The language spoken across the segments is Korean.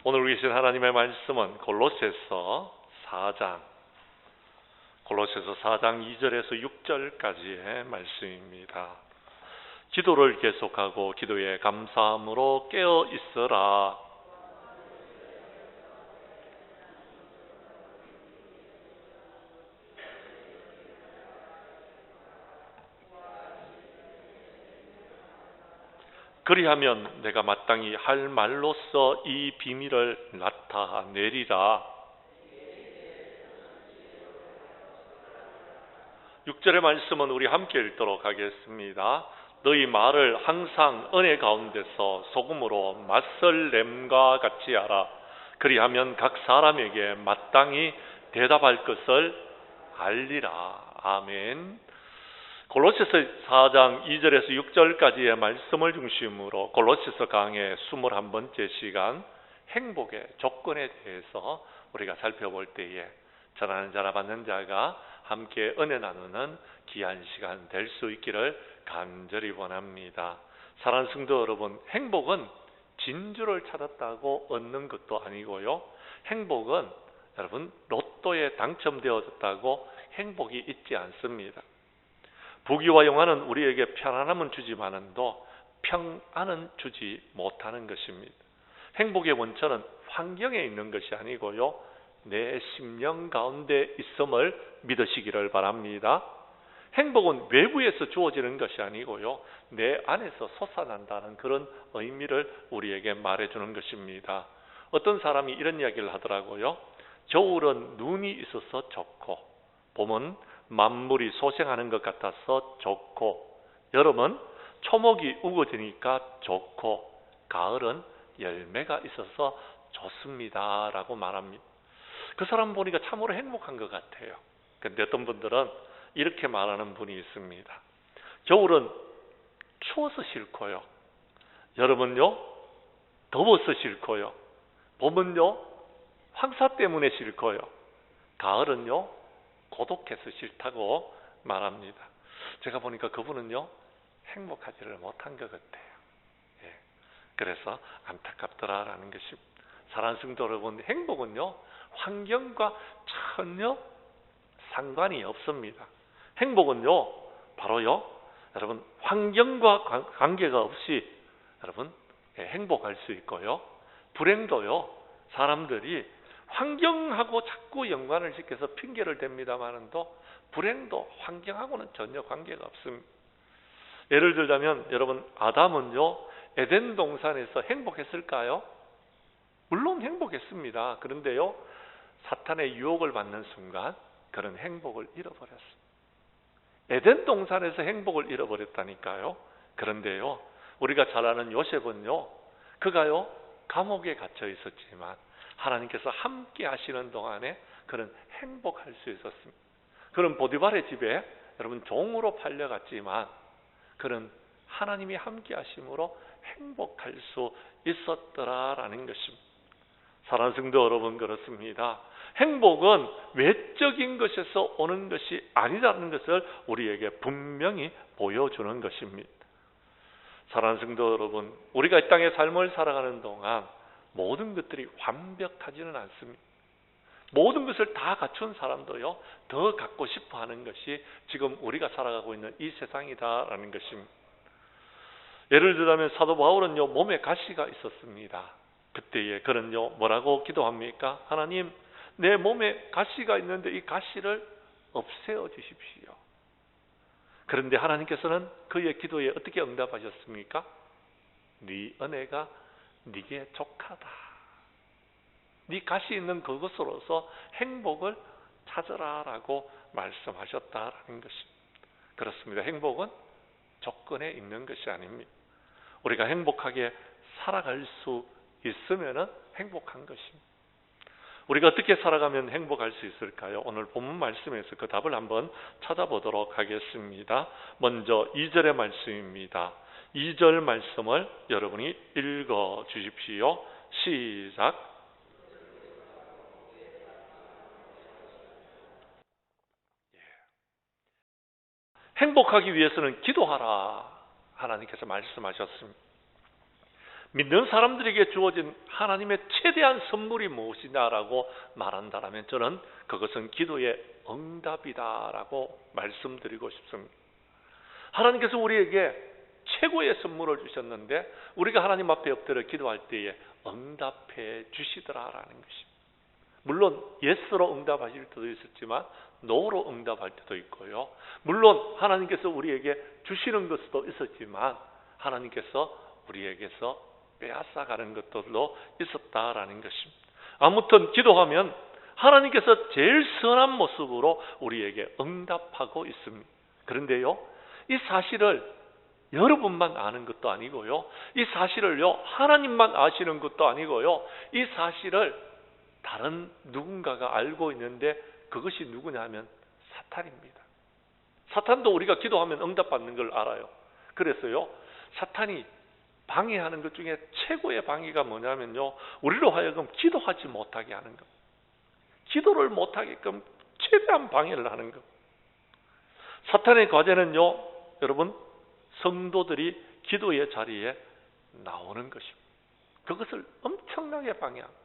오늘 계신 하나님의 말씀은 골로새서 4장 2절에서 6절까지의 말씀입니다. 기도를 계속하고 기도에 감사함으로 깨어 있으라. 그리하면 내가 마땅히 할 말로써 이 비밀을 나타내리라. 6절의 말씀은 우리 함께 읽도록 하겠습니다. 너희 말을 항상 은혜 가운데서 소금으로 맛을 냄과 같이 하라. 그리하면 각 사람에게 마땅히 대답할 것을 알리라. 아멘. 골로새서 4장 2절에서 6절까지의 말씀을 중심으로 골로새서 강의 21번째 시간 행복의 조건에 대해서 우리가 살펴볼 때에 전하는 자라 받는 자가 함께 은혜 나누는 귀한 시간 될 수 있기를 간절히 원합니다. 사랑하는 성도 여러분, 행복은 진주를 찾았다고 얻는 것도 아니고요, 행복은 여러분 로또에 당첨되어졌다고 행복이 있지 않습니다. 부귀와 영화는 우리에게 편안함은 주지만도 평안은 주지 못하는 것입니다. 행복의 원천은 환경에 있는 것이 아니고요, 내 심령 가운데 있음을 믿으시기를 바랍니다. 행복은 외부에서 주어지는 것이 아니고요, 내 안에서 솟아난다는 그런 의미를 우리에게 말해주는 것입니다. 어떤 사람이 이런 이야기를 하더라고요. 겨울은 눈이 있어서 좋고, 봄은 만물이 소생하는 것 같아서 좋고, 여름은 초목이 우거지니까 좋고, 가을은 열매가 있어서 좋습니다 라고 말합니다. 그 사람 보니까 참으로 행복한 것 같아요. 그런데 어떤 분들은 이렇게 말하는 분이 있습니다. 겨울은 추워서 싫고요, 여름은요 더워서 싫고요, 봄은요 황사 때문에 싫고요, 가을은요 고독해서 싫다고 말합니다. 제가 보니까 그분은요 행복하지를 못한 것 같아요. 그래서 안타깝더라라는 것입니다. 사랑하는 성도 여러분, 행복은요 환경과 전혀 상관이 없습니다. 행복은요 바로요 여러분 환경과 관계가 없이 여러분 행복할 수 있고요, 불행도요 사람들이 환경하고 자꾸 연관을 시켜서 핑계를 댑니다만도 불행도 환경하고는 전혀 관계가 없습니다. 예를 들자면 여러분 아담은요 에덴 동산에서 행복했을까요? 물론 행복했습니다. 그런데요 사탄의 유혹을 받는 순간 그런 행복을 잃어버렸습니다. 에덴 동산에서 행복을 잃어버렸다니까요. 그런데요 우리가 잘 아는 요셉은요, 그가요 감옥에 갇혀 있었지만 하나님께서 함께 하시는 동안에 그는 행복할 수 있었습니다. 그는 보디발의 집에 여러분 종으로 팔려갔지만 그는 하나님이 함께 하심으로 행복할 수 있었더라라는 것입니다. 사랑하는 성도 여러분, 그렇습니다. 행복은 외적인 것에서 오는 것이 아니라는 것을 우리에게 분명히 보여주는 것입니다. 사랑하는 성도 여러분, 우리가 이 땅의 삶을 살아가는 동안 모든 것들이 완벽하지는 않습니다. 모든 것을 다 갖춘 사람도요 더 갖고 싶어 하는 것이 지금 우리가 살아가고 있는 이 세상이다라는 것입니다. 예를 들자면 사도 바울은요 몸에 가시가 있었습니다. 그때에 그는요 뭐라고 기도합니까? 하나님, 내 몸에 가시가 있는데 이 가시를 없애어 주십시오. 그런데 하나님께서는 그의 기도에 어떻게 응답하셨습니까? 네 은혜가 네게 족하다. 네 가시 있는 그곳으로서 행복을 찾으라라고 말씀하셨다라는 것입니다. 그렇습니다. 행복은 조건에 있는 것이 아닙니다. 우리가 행복하게 살아갈 수 있으면 행복한 것입니다. 우리가 어떻게 살아가면 행복할 수 있을까요? 오늘 본문 말씀에서 그 답을 한번 찾아보도록 하겠습니다. 먼저 2절의 말씀입니다. 2절 말씀을 여러분이 읽어 주십시오. 시작. 행복하기 위해서는 기도하라. 하나님께서 말씀하셨습니다. 믿는 사람들에게 주어진 하나님의 최대한 선물이 무엇이냐라고 말한다면 저는 그것은 기도의 응답이다라고 말씀드리고 싶습니다. 하나님께서 우리에게 최고의 선물을 주셨는데 우리가 하나님 앞에 엎드려 기도할 때에 응답해 주시더라라는 것입니다. 물론 예스로 응답하실 때도 있었지만 노로 응답할 때도 있고요. 물론 하나님께서 우리에게 주시는 것도 있었지만 하나님께서 우리에게서 빼앗아가는 것들도 있었다라는 것입니다. 아무튼 기도하면 하나님께서 제일 선한 모습으로 우리에게 응답하고 있습니다. 그런데요, 이 사실을 여러분만 아는 것도 아니고요, 이 사실을요 하나님만 아시는 것도 아니고요, 이 사실을 다른 누군가가 알고 있는데 그것이 누구냐면 사탄입니다. 사탄도 우리가 기도하면 응답받는 걸 알아요. 그래서요, 사탄이 방해하는 것 중에 최고의 방해가 뭐냐면요, 우리로 하여금 기도하지 못하게 하는 것, 기도를 못하게끔 최대한 방해를 하는 것. 사탄의 과제는요, 여러분, 성도들이 기도의 자리에 나오는 것입니다. 그것을 엄청나게 방해합니다.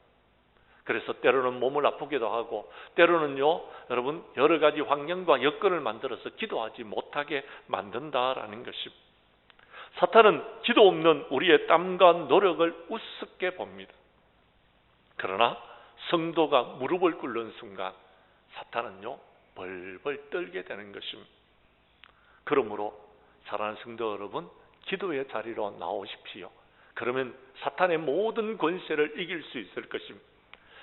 그래서 때로는 몸을 아프기도 하고 때로는요, 여러분, 여러 가지 환경과 여건을 만들어서 기도하지 못하게 만든다라는 것입니다. 사탄은 기도 없는 우리의 땀과 노력을 우습게 봅니다. 그러나 성도가 무릎을 꿇는 순간 사탄은요 벌벌 떨게 되는 것입니다. 그러므로 사랑하는 성도 여러분, 기도의 자리로 나오십시오. 그러면 사탄의 모든 권세를 이길 수 있을 것입니다.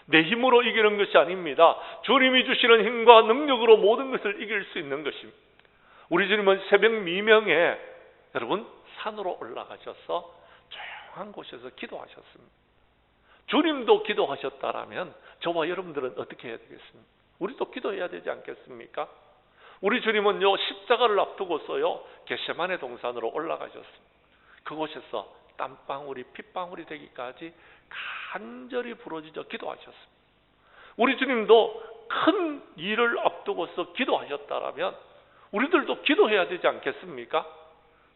내 힘으로 이기는 것이 아닙니다. 주님이 주시는 힘과 능력으로 모든 것을 이길 수 있는 것입니다. 우리 주님은 새벽 미명에 여러분 산으로 올라가셔서 조용한 곳에서 기도하셨습니다. 주님도 기도하셨다라면 저와 여러분들은 어떻게 해야 되겠습니까? 우리도 기도해야 되지 않겠습니까? 우리 주님은요 십자가를 앞두고서요 겟세마네 동산으로 올라가셨습니다. 그곳에서 땀방울이 핏방울이 되기까지 간절히 부르짖어 기도하셨습니다. 우리 주님도 큰 일을 앞두고서 기도하셨다라면 우리들도 기도해야 되지 않겠습니까?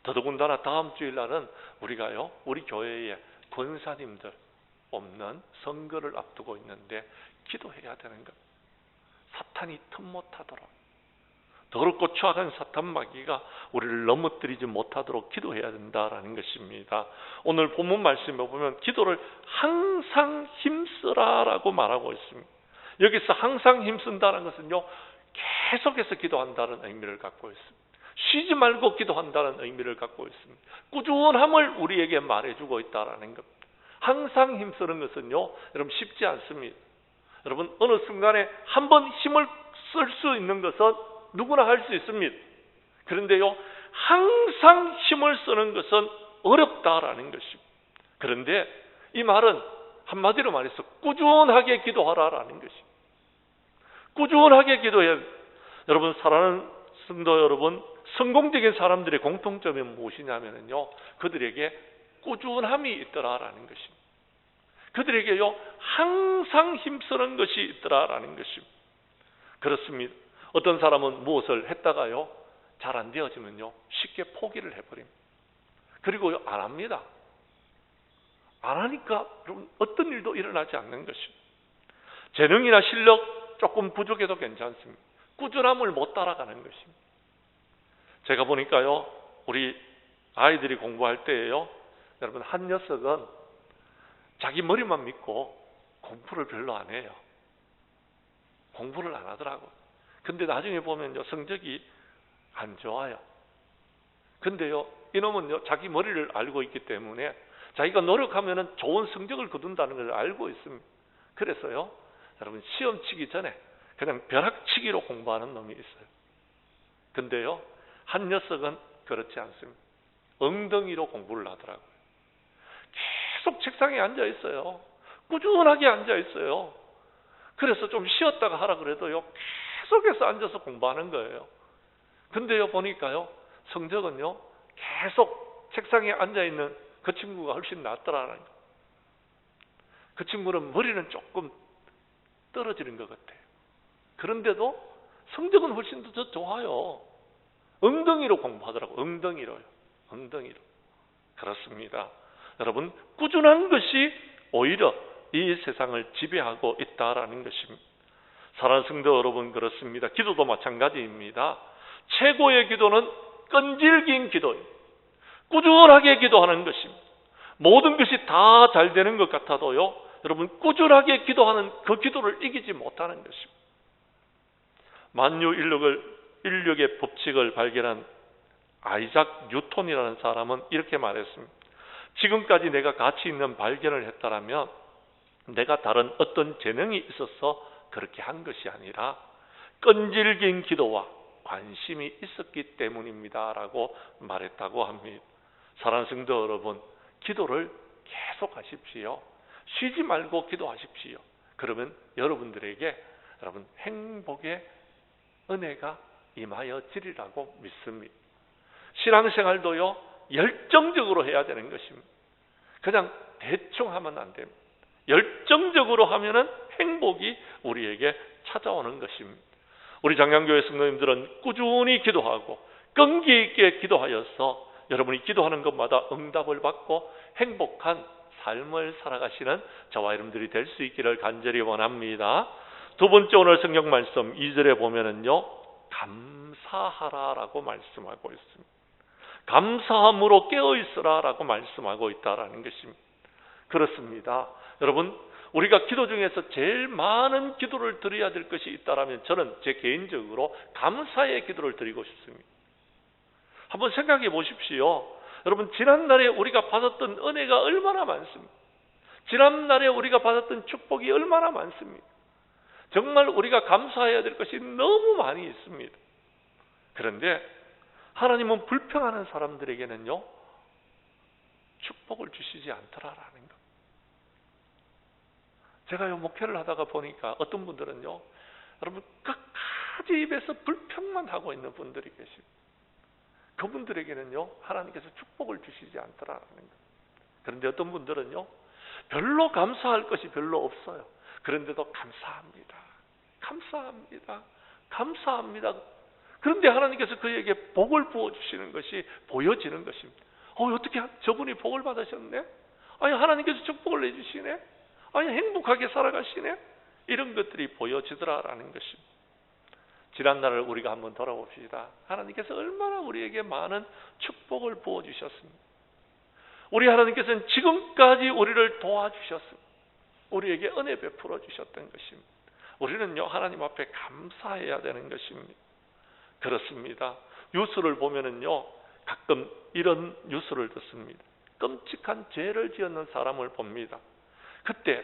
더더군다나 다음 주일날은 우리가요 우리 교회의 권사님들 없는 선거를 앞두고 있는데 기도해야 되는 것. 사탄이 틈못하도록 더럽고 추악한 사탄 마귀가 우리를 넘어뜨리지 못하도록 기도해야 된다라는 것입니다. 오늘 본문 말씀에 보면 기도를 항상 힘쓰라라고 말하고 있습니다. 여기서 항상 힘쓴다는 것은요 계속해서 기도한다는 의미를 갖고 있습니다. 쉬지 말고 기도한다는 의미를 갖고 있습니다. 꾸준함을 우리에게 말해주고 있다는 것. 항상 힘쓰는 것은요 여러분 쉽지 않습니다. 여러분 어느 순간에 한번 힘을 쓸 수 있는 것은 누구나 할 수 있습니다. 그런데요 항상 힘을 쓰는 것은 어렵다라는 것입니다. 그런데 이 말은 한마디로 말해서 꾸준하게 기도하라라는 것입니다. 꾸준하게 기도해야. 여러분 사랑하는 성도 여러분, 성공적인 사람들의 공통점이 무엇이냐면요 그들에게 꾸준함이 있더라라는 것입니다. 그들에게요 항상 힘쓰는 것이 있더라라는 것입니다. 그렇습니다. 어떤 사람은 무엇을 했다가요 잘 안 되어지면요 쉽게 포기를 해버립니다. 그리고 안 합니다. 안 하니까 여러분 어떤 일도 일어나지 않는 것입니다. 재능이나 실력 조금 부족해도 괜찮습니다. 꾸준함을 못 따라가는 것입니다. 제가 보니까요 우리 아이들이 공부할 때에요 여러분 한 녀석은 자기 머리만 믿고 공부를 별로 안 해요. 공부를 안 하더라고요. 근데 나중에 보면요 성적이 안 좋아요. 근데요 이놈은요 자기 머리를 알고 있기 때문에 자기가 노력하면 좋은 성적을 거둔다는 걸 알고 있습니다. 그래서요 여러분 시험 치기 전에 그냥 벼락치기로 공부하는 놈이 있어요. 근데요 한 녀석은 그렇지 않습니다. 엉덩이로 공부를 하더라고요. 계속 책상에 앉아 있어요. 꾸준하게 앉아 있어요. 그래서 좀 쉬었다가 하라 그래도요 계속해서 앉아서 공부하는 거예요. 근데요 보니까요 성적은요 계속 책상에 앉아 있는 그 친구가 훨씬 낫더라는 거예요. 그 친구는 머리는 조금 떨어지는 것 같아요. 그런데도 성적은 훨씬 더 좋아요. 엉덩이로 공부하더라고요. 엉덩이로요. 엉덩이로. 그렇습니다. 여러분, 꾸준한 것이 오히려 이 세상을 지배하고 있다라는 것입니다. 사랑하는 성도 여러분, 그렇습니다. 기도도 마찬가지입니다. 최고의 기도는 끈질긴 기도입니다. 꾸준하게 기도하는 것입니다. 모든 것이 다 잘 되는 것 같아도요, 여러분, 꾸준하게 기도하는 그 기도를 이기지 못하는 것입니다. 만유 인력의 법칙을 발견한 아이작 뉴턴이라는 사람은 이렇게 말했습니다. 지금까지 내가 가치 있는 발견을 했다라면 내가 다른 어떤 재능이 있어서 그렇게 한 것이 아니라 끈질긴 기도와 관심이 있었기 때문입니다 라고 말했다고 합니다. 사랑하는 성도 여러분, 기도를 계속 하십시오. 쉬지 말고 기도하십시오. 그러면 여러분들에게 여러분 행복의 은혜가 임하여지리라고 믿습니다. 신앙생활도요, 열정적으로 해야 되는 것입니다. 그냥 대충 하면 안 됩니다. 열정적으로 하면은 행복이 우리에게 찾아오는 것입니다. 우리 장량교회 성도님들은 꾸준히 기도하고 끈기 있게 기도하여서 여러분이 기도하는 것마다 응답을 받고 행복한 삶을 살아가시는 저와 여러분들이 될 수 있기를 간절히 원합니다. 두 번째, 오늘 성경 말씀 2절에 보면은요, 감사하라라고 말씀하고 있습니다. 감사함으로 깨어있으라라고 말씀하고 있다라는 것입니다. 그렇습니다. 여러분, 우리가 기도 중에서 제일 많은 기도를 드려야 될 것이 있다라면 저는 제 개인적으로 감사의 기도를 드리고 싶습니다. 한번 생각해 보십시오. 여러분, 지난날에 우리가 받았던 은혜가 얼마나 많습니다. 지난날에 우리가 받았던 축복이 얼마나 많습니다. 정말 우리가 감사해야 될 것이 너무 많이 있습니다. 그런데 하나님은 불평하는 사람들에게는요, 축복을 주시지 않더라라는 것. 제가요, 목회를 하다가 보니까 어떤 분들은요, 여러분, 끝까지 입에서 불평만 하고 있는 분들이 계십니다. 그분들에게는요, 하나님께서 축복을 주시지 않더라라는 것. 그런데 어떤 분들은요, 별로 감사할 것이 별로 없어요. 그런데도 감사합니다. 감사합니다. 감사합니다. 그런데 하나님께서 그에게 복을 부어주시는 것이 보여지는 것입니다. 어떻게 저분이 복을 받으셨네? 아니, 하나님께서 축복을 내주시네? 아니, 행복하게 살아가시네? 이런 것들이 보여지더라라는 것입니다. 지난날을 우리가 한번 돌아봅시다. 하나님께서 얼마나 우리에게 많은 축복을 부어주셨습니다. 우리 하나님께서는 지금까지 우리를 도와주셨습니다. 우리에게 은혜 베풀어 주셨던 것입니다. 우리는요, 하나님 앞에 감사해야 되는 것입니다. 그렇습니다. 뉴스를 보면은요, 가끔 이런 뉴스를 듣습니다. 끔찍한 죄를 지었는 사람을 봅니다. 그때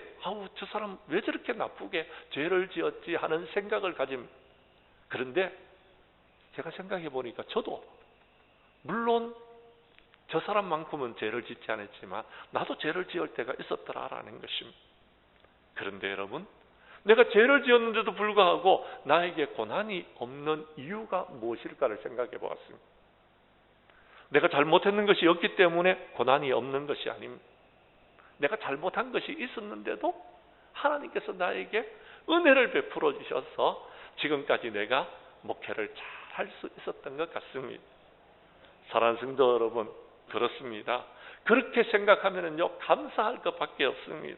저 사람 왜 저렇게 나쁘게 죄를 지었지 하는 생각을 가짐. 그런데 제가 생각해 보니까 저도 물론 저 사람만큼은 죄를 짓지 않았지만 나도 죄를 지을 때가 있었더라라는 것입니다. 그런데 여러분, 내가 죄를 지었는데도 불구하고 나에게 고난이 없는 이유가 무엇일까를 생각해 보았습니다. 내가 잘못했는 것이 없기 때문에 고난이 없는 것이 아닙니다. 내가 잘못한 것이 있었는데도 하나님께서 나에게 은혜를 베풀어 주셔서 지금까지 내가 목회를 잘 할 수 있었던 것 같습니다. 사랑하는 성도 여러분, 그렇습니다. 그렇게 생각하면요, 감사할 것밖에 없습니다.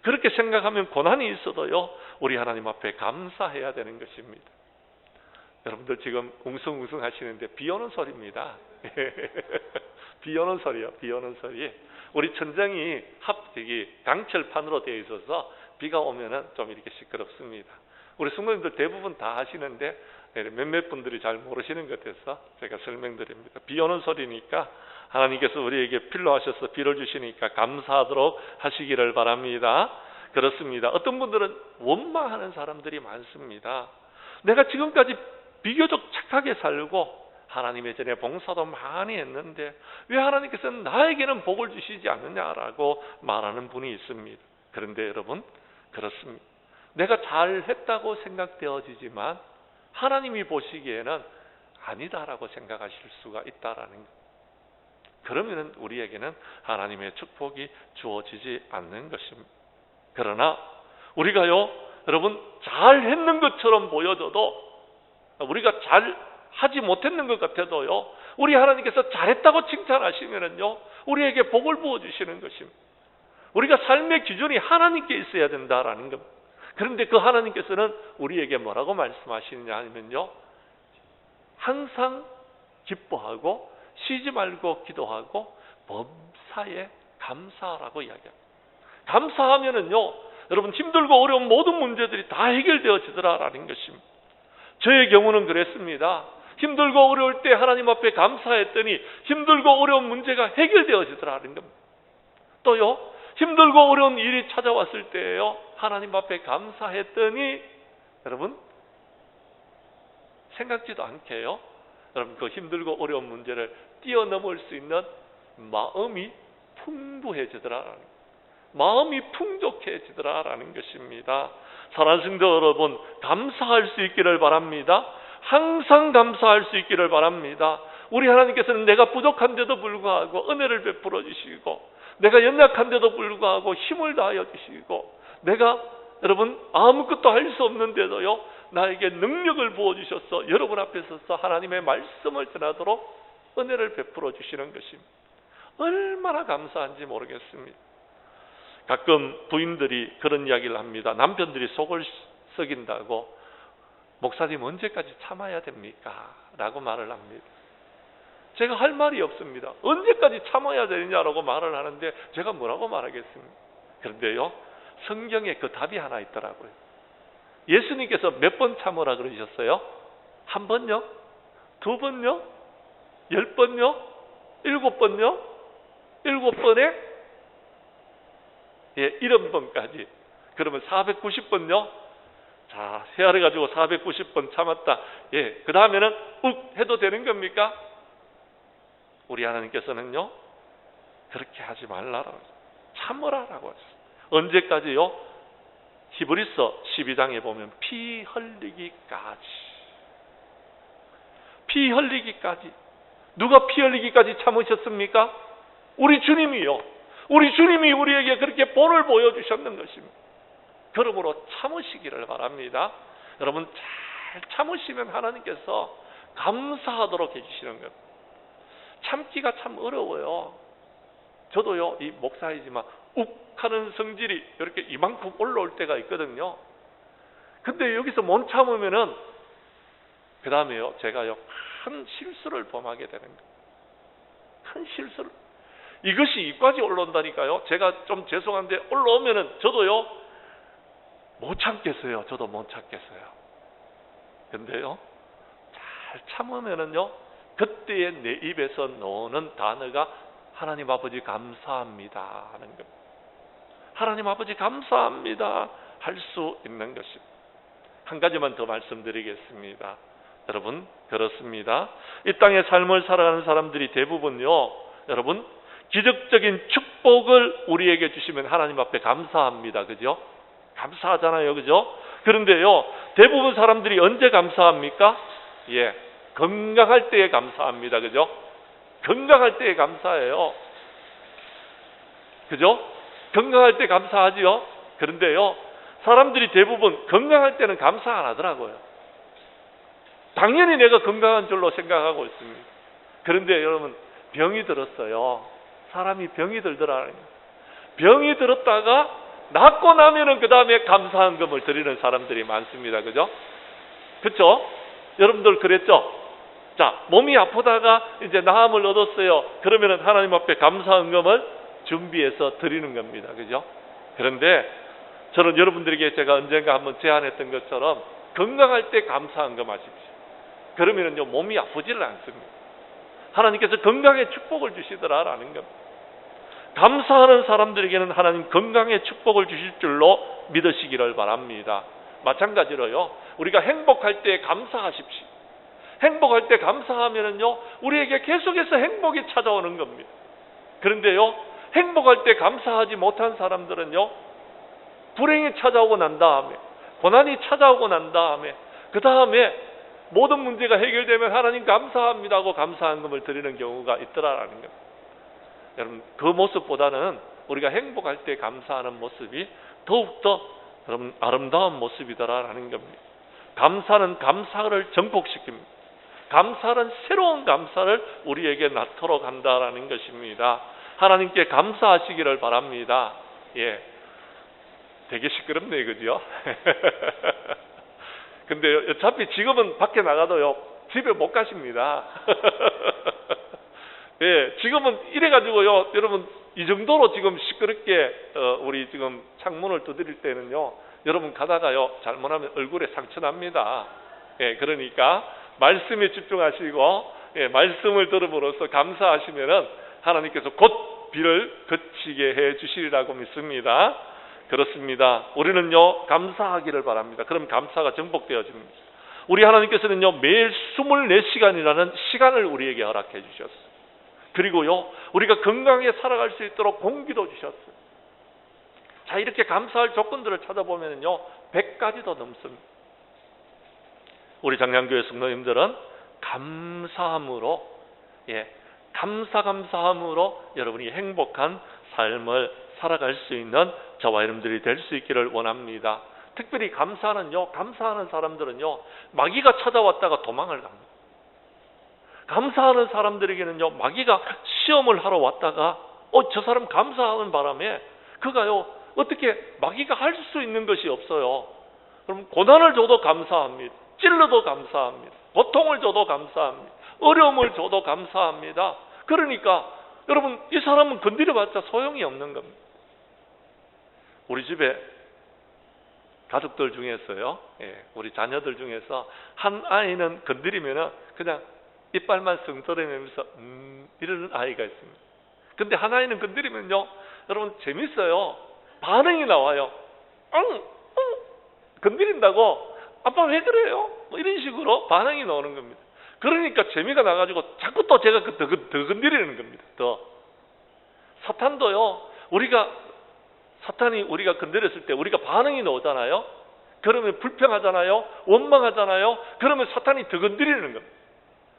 그렇게 생각하면 고난이 있어도요, 우리 하나님 앞에 감사해야 되는 것입니다. 여러분들 지금 웅성웅성 하시는데 비 오는 소리입니다. 비 오는 소리요, 비 오는 소리. 우리 천장이 강철판으로 되어 있어서 비가 오면은 좀 이렇게 시끄럽습니다. 우리 성도님들 대부분 다 하시는데 몇몇 분들이 잘 모르시는 것 같아서 제가 설명드립니다. 비 오는 소리니까 하나님께서 우리에게 필요하셔서 비를 주시니까 감사하도록 하시기를 바랍니다. 그렇습니다. 어떤 분들은 원망하는 사람들이 많습니다. 내가 지금까지 비교적 착하게 살고 하나님의 전에 봉사도 많이 했는데 왜 하나님께서는 나에게는 복을 주시지 않느냐라고 말하는 분이 있습니다. 그런데 여러분, 그렇습니다. 내가 잘했다고 생각되어지지만 하나님이 보시기에는 아니다라고 생각하실 수가 있다라는 것. 그러면 우리에게는 하나님의 축복이 주어지지 않는 것입니다. 그러나 우리가요, 여러분, 잘했는 것처럼 보여져도, 우리가 잘 하지 못했는 것 같아도요, 우리 하나님께서 잘했다고 칭찬하시면은요, 우리에게 복을 부어주시는 것입니다. 우리가 삶의 기준이 하나님께 있어야 된다라는 겁니다. 그런데 그 하나님께서는 우리에게 뭐라고 말씀하시느냐 하면요, 항상 기뻐하고 쉬지 말고 기도하고 범사에 감사하라고 이야기합니다. 감사하면은요, 여러분 힘들고 어려운 모든 문제들이 다 해결되어지더라라는 것입니다. 저의 경우는 그랬습니다. 힘들고 어려울 때 하나님 앞에 감사했더니 힘들고 어려운 문제가 해결되어지더라는 겁니다. 또요, 힘들고 어려운 일이 찾아왔을 때요, 하나님 앞에 감사했더니 여러분 생각지도 않게요, 여러분 그 힘들고 어려운 문제를 뛰어넘을 수 있는 마음이 풍부해지더라라는, 마음이 풍족해지더라라는 것입니다. 사랑하는 성도 여러분, 감사할 수 있기를 바랍니다. 항상 감사할 수 있기를 바랍니다. 우리 하나님께서는 내가 부족한데도 불구하고 은혜를 베풀어 주시고, 내가 연약한데도 불구하고 힘을 다하여 주시고, 내가 여러분 아무것도 할 수 없는데도요, 나에게 능력을 부어주셔서 여러분 앞에 서서 하나님의 말씀을 전하도록 은혜를 베풀어 주시는 것입니다. 얼마나 감사한지 모르겠습니다. 가끔 부인들이 그런 이야기를 합니다. 남편들이 속을 썩인다고 목사님 언제까지 참아야 됩니까? 라고 말을 합니다. 제가 할 말이 없습니다. 언제까지 참아야 되느냐라고 말을 하는데 제가 뭐라고 말하겠습니까? 그런데요, 성경에 그 답이 하나 있더라고요. 예수님께서 몇 번 참으라 그러셨어요? 한 번요? 두 번요? 10번요? 7번요? 7번에? 예, 70번까지. 그러면 490번요? 자, 헤아려가지고 490번 참았다. 예, 그 다음에는 욱 해도 되는 겁니까? 우리 하나님께서는요, 그렇게 하지 말라라고, 참으라라고 하셨어요. 언제까지요? 히브리서 12장에 보면 피 흘리기까지. 피 흘리기까지. 누가 피 흘리기까지 참으셨습니까? 우리 주님이요. 우리 주님이 우리에게 그렇게 본을 보여주셨는 것입니다. 그러므로 참으시기를 바랍니다. 여러분 잘 참으시면 하나님께서 감사하도록 해주시는 겁니다. 참기가 참 어려워요. 저도요, 이 목사이지만 욱 하는 성질이 이렇게 이만큼 올라올 때가 있거든요. 근데 여기서 못 참으면은 그 다음에요, 제가요 큰 실수를 범하게 되는 거예요. 큰 실수를. 이것이 이까지 올라온다니까요. 제가 좀 죄송한데 올라오면은 저도요 못 참겠어요. 저도 못 참겠어요. 근데요, 잘 참으면은요, 그때에 내 입에서 나오는 단어가 하나님 아버지 감사합니다 하는 겁니다. 하나님 아버지 감사합니다 할 수 있는 것입니다. 한 가지만 더 말씀드리겠습니다. 여러분, 그렇습니다. 이 땅의 삶을 살아가는 사람들이 대부분요, 여러분 기적적인 축복을 우리에게 주시면 하나님 앞에 감사합니다. 그죠? 감사하잖아요. 그죠? 그런데요, 대부분 사람들이 언제 감사합니까? 예, 건강할 때에 감사합니다. 그죠? 건강할 때에 감사해요. 그죠? 건강할 때 감사하지요. 그런데요, 사람들이 대부분 건강할 때는 감사 안 하더라고요. 당연히 내가 건강한 줄로 생각하고 있습니다. 그런데 여러분, 병이 들었어요. 사람이 병이 들더라. 병이 들었다가 낫고 나면은 그 다음에 감사한금을 드리는 사람들이 많습니다. 그죠? 그렇죠? 여러분들 그랬죠? 자, 몸이 아프다가 이제 나음을 얻었어요. 그러면은 하나님 앞에 감사한금을 준비해서 드리는 겁니다. 그죠? 그런데 저는 여러분들에게 제가 언젠가 한번 제안했던 것처럼 건강할 때 감사한금 하십시오. 그러면은요, 몸이 아프지를 않습니다. 하나님께서 건강의 축복을 주시더라라는 겁니다. 감사하는 사람들에게는 하나님 건강의 축복을 주실 줄로 믿으시기를 바랍니다. 마찬가지로요, 우리가 행복할 때 감사하십시오. 행복할 때 감사하면은요, 우리에게 계속해서 행복이 찾아오는 겁니다. 그런데요, 행복할 때 감사하지 못한 사람들은요, 불행이 찾아오고 난 다음에, 고난이 찾아오고 난 다음에, 그 다음에 모든 문제가 해결되면 하나님 감사합니다 하고 감사한금을 드리는 경우가 있더라라는 겁니다. 여러분, 그 모습보다는 우리가 행복할 때 감사하는 모습이 더욱더 여러분 아름다운 모습이더라라는 겁니다. 감사는 감사를 증폭시킵니다. 감사는 새로운 감사를 우리에게 낳도록 한다라는 것입니다. 하나님께 감사하시기를 바랍니다. 예, 되게 시끄럽네, 그죠? 근데 어차피 지금은 밖에 나가도요, 집에 못 가십니다. 예, 지금은 이래가지고요, 여러분, 이 정도로 지금 시끄럽게, 우리 지금 창문을 두드릴 때는요, 여러분 가다가요, 잘못하면 얼굴에 상처 납니다. 예, 그러니까, 말씀에 집중하시고, 예, 말씀을 들음으로써 감사하시면은, 하나님께서 곧 비를 그치게 해 주시리라고 믿습니다. 그렇습니다. 우리는요, 감사하기를 바랍니다. 그럼 감사가 정복되어집니다. 우리 하나님께서는요, 매일 24시간이라는 시간을 우리에게 허락해 주셨어요. 그리고요, 우리가 건강하게 살아갈 수 있도록 공기도 주셨어요. 자, 이렇게 감사할 조건들을 찾아보면요, 100가지도 넘습니다. 우리 장량교회 성도님들은 감사함으로, 예, 감사함으로 여러분이 행복한 삶을 살아갈 수 있는 저와 여러분들이 될 수 있기를 원합니다. 특별히 감사하는 사람들은요, 마귀가 찾아왔다가 도망을 갑니다. 감사하는 사람들에게는요, 마귀가 시험을 하러 왔다가 저 사람 감사하는 바람에 그가요, 어떻게 마귀가 할 수 있는 것이 없어요. 그럼 고난을 줘도 감사합니다. 찔러도 감사합니다. 고통을 줘도 감사합니다. 어려움을 줘도 감사합니다. 그러니까 여러분, 이 사람은 건드려봤자 소용이 없는 겁니다. 우리 집에 가족들 중에서요, 예, 우리 자녀들 중에서 한 아이는 건드리면은 그냥 이빨만 성떠내면서 이러는 아이가 있습니다. 근데 한 아이는 건드리면요, 여러분 재밌어요. 반응이 나와요. 건드린다고 아빠 왜 그래요? 뭐 이런 식으로 반응이 나오는 겁니다. 그러니까 재미가 나가지고 자꾸 또 제가 더 건드리는 겁니다. 더. 사탄도요, 사탄이 우리가 건드렸을 때 우리가 반응이 나오잖아요. 그러면 불평하잖아요. 원망하잖아요. 그러면 사탄이 더 건드리는 겁니다.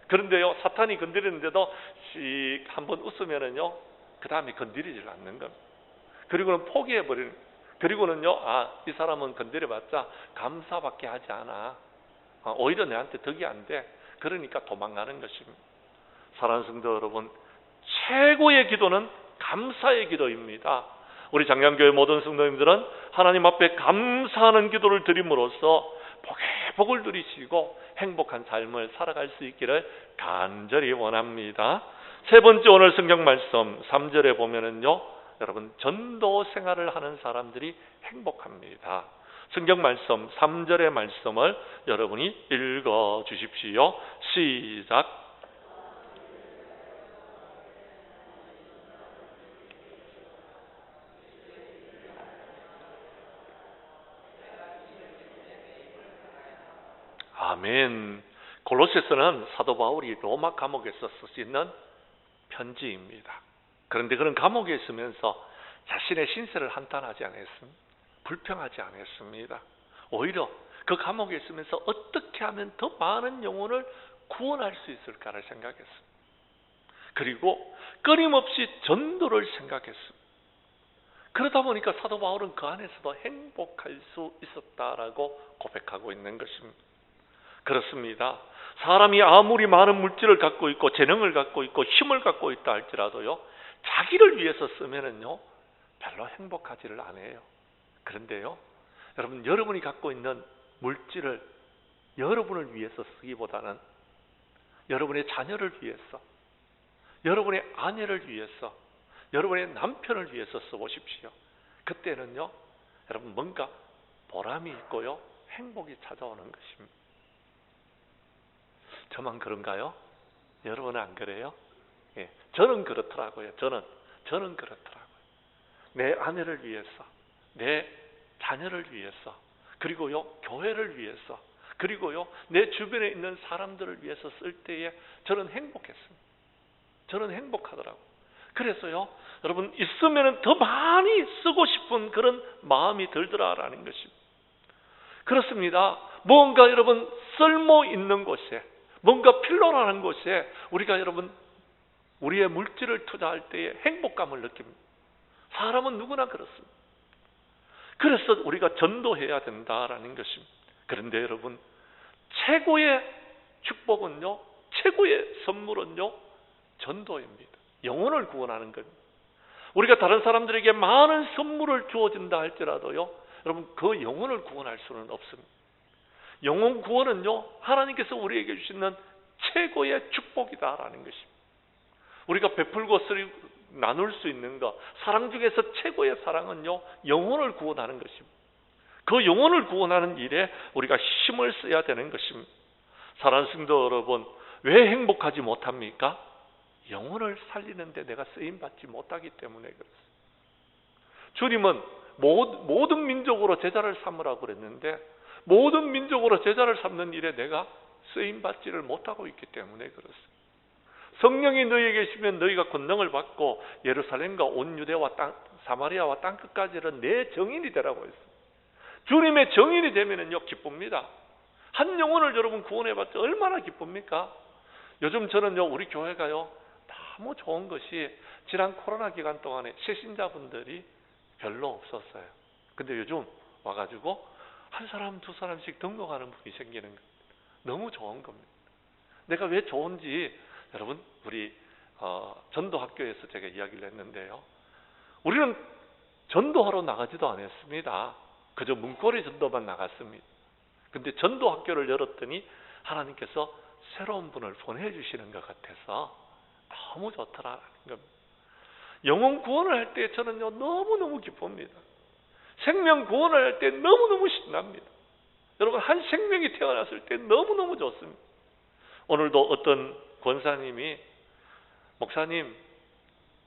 그런데요, 사탄이 건드리는데도 한번 웃으면은요, 그 다음에 건드리질 않는 겁니다. 그리고는 포기해버리는 겁니다. 그리고는요, 이 사람은 건드려봤자 감사밖에 하지 않아. 오히려 내한테 덕이 안 돼. 그러니까 도망가는 것입니다. 사랑하는 성도 여러분, 최고의 기도는 감사의 기도입니다. 우리 장량교회 모든 성도님들은 하나님 앞에 감사하는 기도를 드림으로써 복을 누리시고 행복한 삶을 살아갈 수 있기를 간절히 원합니다. 세 번째, 오늘 성경 말씀 3절에 보면은요, 여러분, 전도 생활을 하는 사람들이 행복합니다. 성경 말씀 3절의 말씀을 여러분이 읽어 주십시오. 시작. 아멘. 골로새서는 사도 바울이 로마 감옥에서 쓰시는 편지입니다. 그런데 그런 감옥에 있으면서 자신의 신세를 한탄하지 않았습니다. 불평하지 않았습니다. 오히려 그 감옥에 있으면서 어떻게 하면 더 많은 영혼을 구원할 수 있을까를 생각했습니다. 그리고 끊임없이 전도를 생각했습니다. 그러다 보니까 사도 바울은 그 안에서도 행복할 수 있었다라고 고백하고 있는 것입니다. 그렇습니다. 사람이 아무리 많은 물질을 갖고 있고 재능을 갖고 있고 힘을 갖고 있다 할지라도요, 자기를 위해서 쓰면은요, 별로 행복하지를 않아요. 그런데요, 여러분, 여러분이 갖고 있는 물질을 여러분을 위해서 쓰기보다는 여러분의 자녀를 위해서, 여러분의 아내를 위해서, 여러분의 남편을 위해서 써보십시오. 그때는요, 여러분, 뭔가 보람이 있고요, 행복이 찾아오는 것입니다. 저만 그런가요? 여러분은 안 그래요? 예, 저는 그렇더라고요. 저는 그렇더라고요. 내 아내를 위해서, 내 자녀를 위해서, 그리고요, 교회를 위해서, 그리고요, 내 주변에 있는 사람들을 위해서 쓸 때에 저는 행복했습니다. 저는 행복하더라고요. 그래서요, 여러분, 있으면 더 많이 쓰고 싶은 그런 마음이 들더라라는 것입니다. 그렇습니다. 뭔가 여러분, 쓸모 있는 곳에, 뭔가 필요로 곳에 우리가 여러분, 우리의 물질을 투자할 때에 행복감을 느낍니다. 사람은 누구나 그렇습니다. 그래서 우리가 전도해야 된다라는 것입니다. 그런데 여러분, 최고의 축복은요, 최고의 선물은요, 전도입니다. 영혼을 구원하는 겁니다. 우리가 다른 사람들에게 많은 선물을 주어진다 할지라도요, 여러분 그 영혼을 구원할 수는 없습니다. 영혼 구원은요, 하나님께서 우리에게 주시는 최고의 축복이다라는 것입니다. 우리가 베풀고 나눌 수 있는 것, 사랑 중에서 최고의 사랑은요, 영혼을 구원하는 것입니다. 그 영혼을 구원하는 일에 우리가 힘을 써야 되는 것입니다. 사랑하는 성도 여러분, 왜 행복하지 못합니까? 영혼을 살리는데 내가 쓰임받지 못하기 때문에 그렇습니다. 주님은 모든 민족으로 제자를 삼으라고 그랬는데 모든 민족으로 제자를 삼는 일에 내가 쓰임받지를 못하고 있기 때문에 그렇습니다. 성령이 너희에게 계시면 너희가 권능을 받고 예루살렘과 온 유대와 사마리아와 땅끝까지는 내 정인이 되라고 했습니다. 주님의 정인이 되면은요, 기쁩니다. 한 영혼을 여러분 구원해봤자 얼마나 기쁩니까? 요즘 저는요, 우리 교회가요, 너무 좋은 것이 지난 코로나 기간 동안에 새신자분들이 별로 없었어요. 근데 요즘 와가지고 한 사람 두 사람씩 등록하는 분이 생기는 겁니다. 너무 좋은 겁니다. 내가 왜 좋은지 여러분, 우리 전도학교에서 제가 이야기를 했는데요, 우리는 전도하러 나가지도 않았습니다. 그저 문고리 전도만 나갔습니다. 근데 전도학교를 열었더니 하나님께서 새로운 분을 보내주시는 것 같아서 너무 좋더라는 겁니다. 영혼 구원을 할 때 저는요, 너무너무 기쁩니다. 생명 구원을 할 때 너무너무 신납니다. 여러분, 한 생명이 태어났을 때 너무너무 좋습니다. 오늘도 어떤 권사님이, 목사님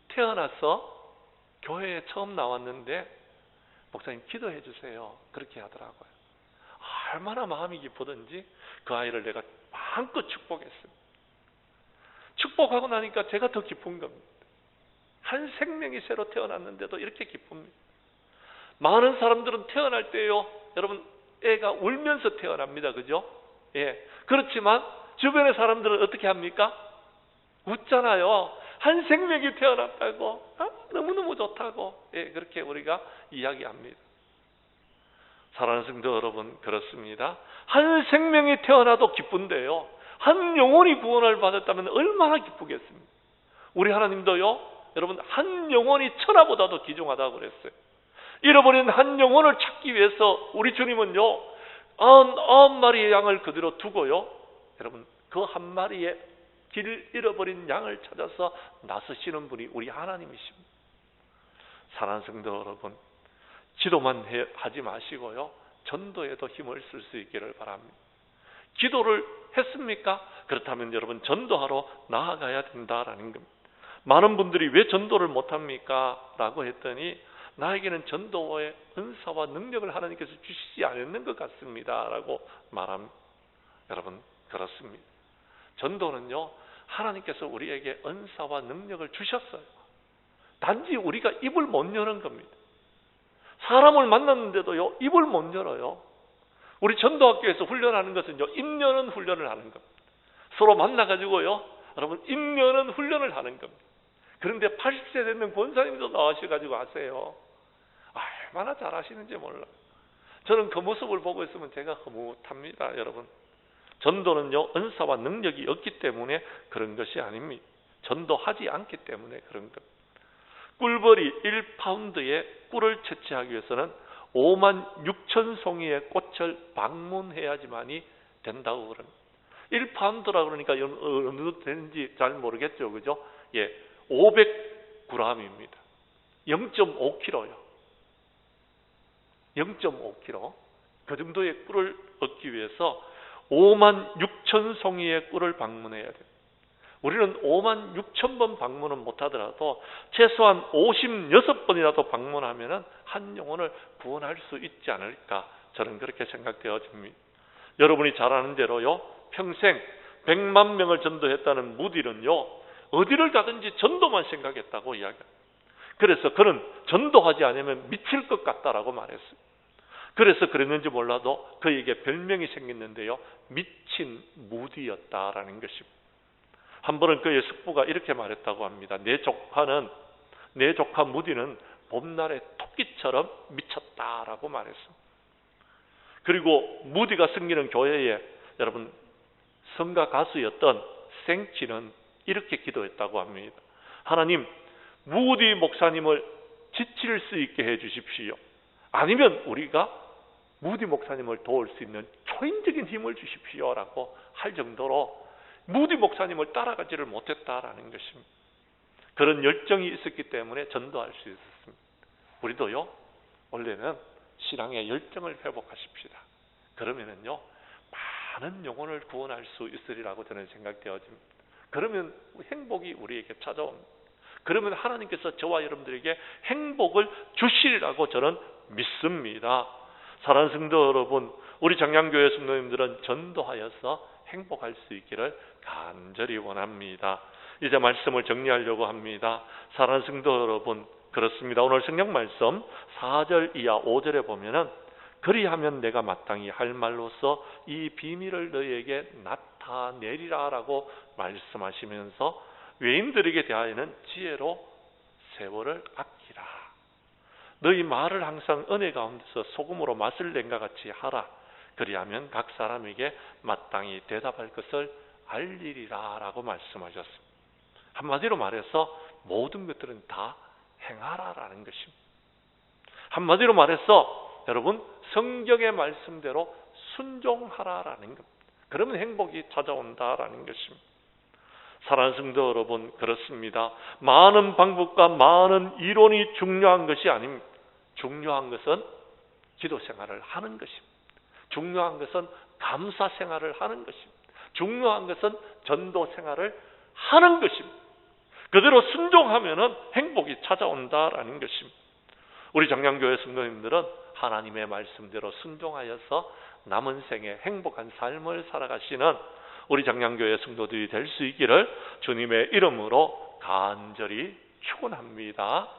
태어나서 교회에 처음 나왔는데 목사님 기도해 주세요, 그렇게 하더라고요. 얼마나 마음이 기쁘든지 그 아이를 내가 마음껏 축복했습니다. 축복하고 나니까 제가 더 기쁜 겁니다. 한 생명이 새로 태어났는데도 이렇게 기쁩니다. 많은 사람들은 태어날 때요, 여러분, 애가 울면서 태어납니다. 그죠? 예. 그렇지만 주변의 사람들은 어떻게 합니까? 웃잖아요. 한 생명이 태어났다고, 너무너무 좋다고, 예, 그렇게 우리가 이야기합니다. 사랑하는 성도 여러분, 그렇습니다. 한 생명이 태어나도 기쁜데요, 한 영혼이 구원을 받았다면 얼마나 기쁘겠습니까? 우리 하나님도요, 여러분, 한 영혼이 천하보다도 귀중하다고 그랬어요. 잃어버린 한 영혼을 찾기 위해서 우리 주님은요, 99마리의 양을 그대로 두고요, 여러분, 그 한 마리의 길 잃어버린 양을 찾아서 나서시는 분이 우리 하나님이십니다. 사랑하는 성도 여러분, 기도만 하지 마시고요, 전도에도 힘을 쓸 수 있기를 바랍니다. 기도를 했습니까? 그렇다면 여러분, 전도하러 나아가야 된다라는 겁니다. 많은 분들이 왜 전도를 못합니까? 라고 했더니 나에게는 전도의 은사와 능력을 하나님께서 주시지 않는 것 같습니다 라고 말합니다. 여러분, 그렇습니다. 전도는요, 하나님께서 우리에게 은사와 능력을 주셨어요. 단지 우리가 입을 못 여는 겁니다. 사람을 만났는데도요, 입을 못 열어요. 우리 전도학교에서 훈련하는 것은요, 입 여는 훈련을 하는 겁니다. 서로 만나가지고요, 여러분, 입 여는 훈련을 하는 겁니다. 그런데 80세 되는 권사님도 나와셔가지고 아세요. 얼마나 잘하시는지 몰라요. 저는 그 모습을 보고 있으면 제가 흐뭇합니다. 여러분, 전도는요, 은사와 능력이 없기 때문에 그런 것이 아닙니다. 전도하지 않기 때문에 그런 겁니다. 꿀벌이 1파운드의 꿀을 채취하기 위해서는 56,000송이의 꽃을 방문해야지만이 된다고 그럽니다. 1파운드라고 그러니까 어느 정도 되는지 잘 모르겠죠, 그죠? 예, 500g입니다. 0.5kg요. 0.5kg. 그 정도의 꿀을 얻기 위해서 56,000송이의 꿀을 방문해야 돼요. 우리는 56,000번 방문은 못하더라도 최소한 56번이라도 방문하면 한 영혼을 구원할 수 있지 않을까, 저는 그렇게 생각되어집니다. 여러분이 잘 아는 대로요, 평생 100만 명을 전도했다는 무디는요, 어디를 가든지 전도만 생각했다고 이야기합니다. 그래서 그는 전도하지 않으면 미칠 것 같다라고 말했어요. 그래서 그랬는지 몰라도 그에게 별명이 생겼는데요, 미친 무디였다라는 것입니다. 한 번은 그의 숙부가 이렇게 말했다고 합니다. 내 조카 무디는 봄날의 토끼처럼 미쳤다라고 말했습니다. 그리고 무디가 섬기는 교회에 여러분, 성가 가수였던 생치는 이렇게 기도했다고 합니다. 하나님, 무디 목사님을 지칠 수 있게 해 주십시오. 아니면 우리가 무디 목사님을 도울 수 있는 초인적인 힘을 주십시오라고 할 정도로 무디 목사님을 따라가지를 못했다라는 것입니다. 그런 열정이 있었기 때문에 전도할 수 있었습니다. 우리도요, 원래는 신앙의 열정을 회복하십시다. 그러면은요, 많은 영혼을 구원할 수 있으리라고 저는 생각되어집니다. 그러면 행복이 우리에게 찾아옵니다. 그러면 하나님께서 저와 여러분들에게 행복을 주시리라고 저는 믿습니다. 사랑하는 성도 여러분, 우리 장량교회 성도님들은 전도하여서 행복할 수 있기를 간절히 원합니다. 이제 말씀을 정리하려고 합니다. 사랑하는 성도 여러분, 그렇습니다. 오늘 성경 말씀 4절 이하 5절에 보면은 그리하면 내가 마땅히 할 말로서 이 비밀을 너희에게 나타내리라라고 말씀하시면서 외인들에게 대하여는 지혜로 세월을 아끼라. 너희 말을 항상 은혜 가운데서 소금으로 맛을 낸과 같이 하라. 그리하면 각 사람에게 마땅히 대답할 것을 알리리라 라고 말씀하셨습니다. 한마디로 말해서 모든 것들은 다 행하라라는 것입니다. 한마디로 말해서 여러분, 성경의 말씀대로 순종하라라는 겁니다. 그러면 행복이 찾아온다라는 것입니다. 사랑하는 성도 여러분, 그렇습니다. 많은 방법과 많은 이론이 중요한 것이 아닙니다. 중요한 것은 기도 생활을 하는 것입니다. 중요한 것은 감사 생활을 하는 것입니다. 중요한 것은 전도 생활을 하는 것입니다. 그대로 순종하면은 행복이 찾아온다라는 것입니다. 우리 장량교회 성도님들은 하나님의 말씀대로 순종하여서 남은 생에 행복한 삶을 살아가시는 우리 장량교회 성도들이 될 수 있기를 주님의 이름으로 간절히 축원합니다.